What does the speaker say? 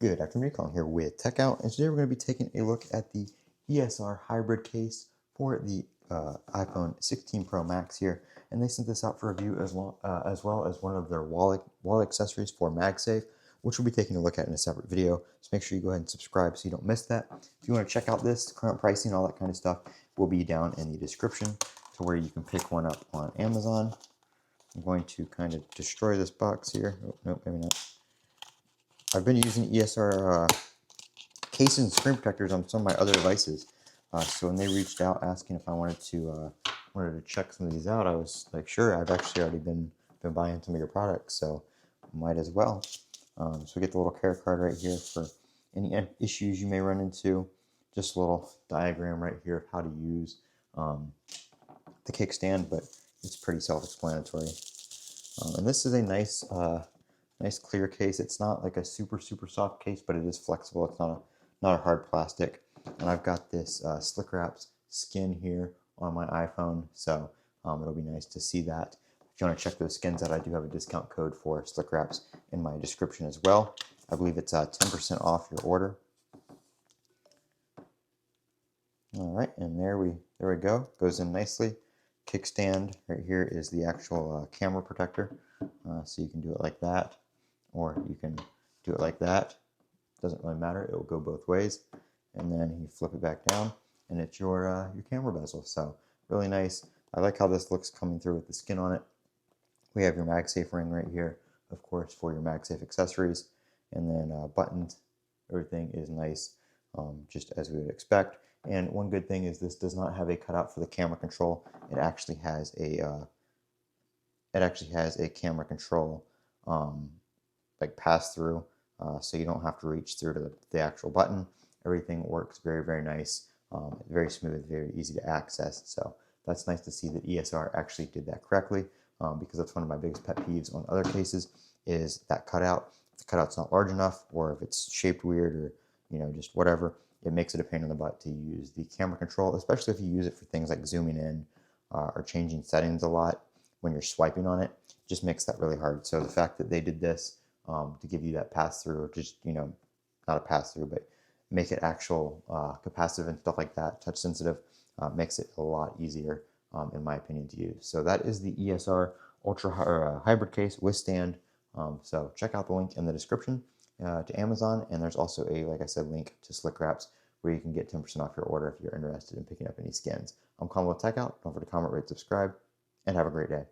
Good afternoon, Colin here with Techout, and today we're going to be taking a look at the ESR hybrid case for the iPhone 16 Pro Max here, and they sent this out for review as well as one of their wallet accessories for MagSafe, which we'll be taking a look at in a separate video. So make sure you go ahead and subscribe so you don't miss that. If you want to check out this current pricing, all that kind of stuff, will be down in the description to where you can pick one up on Amazon. I'm going to kind of destroy this box here. Oh, nope, maybe not. I've been using ESR cases and screen protectors on some of my other devices. So when they reached out asking if I wanted to check some of these out, I was like, sure. I've actually already been buying some of your products, so might as well. So we get the little care card right here for any issues you may run into. Just a little diagram right here of how to use the kickstand, but it's pretty self-explanatory. And this is a nice clear case. It's not like a super soft case, but it is flexible. It's not a hard plastic. And I've got this Slick Wraps skin here on my iPhone, so it'll be nice to see that. If you want to check those skins out, I do have a discount code for Slick Wraps in my description as well. I believe it's 10% off your order. All right, and there we go. Goes in nicely. Kickstand right here is the actual camera protector, so you can do it like that, or you can do it like that. Doesn't really matter. It will go both ways. And then you flip it back down, and it's your camera bezel. So really nice. I like how this looks coming through with the skin on it. We have your MagSafe ring right here, of course, for your MagSafe accessories. And then buttons. Everything is nice, just as we would expect. And one good thing is this does not have a cutout for the camera control. It actually has a camera control like pass through, so you don't have to reach through to the actual button. Everything works very nice, very smooth, very easy to access. So that's nice to see that ESR actually did that correctly, because that's one of my biggest pet peeves on other cases is that cutout. If the cutout's not large enough, or if it's shaped weird, or just whatever, it makes it a pain in the butt to use the camera control, especially if you use it for things like zooming in or changing settings a lot when you're swiping on it. Just makes that really hard. So the fact that they did this to give you that pass through, or just not a pass through, but make it actual capacitive and stuff like that, touch sensitive, makes it a lot easier, in my opinion, to use. So that is the ESR Ultra Hybrid Case with stand. So check out the link in the description to Amazon, and there's also a, like I said, link to Slick Wraps where you can get 10% off your order if you're interested in picking up any skins. I'm Colin with Techout. Don't forget to comment, rate, subscribe, and have a great day.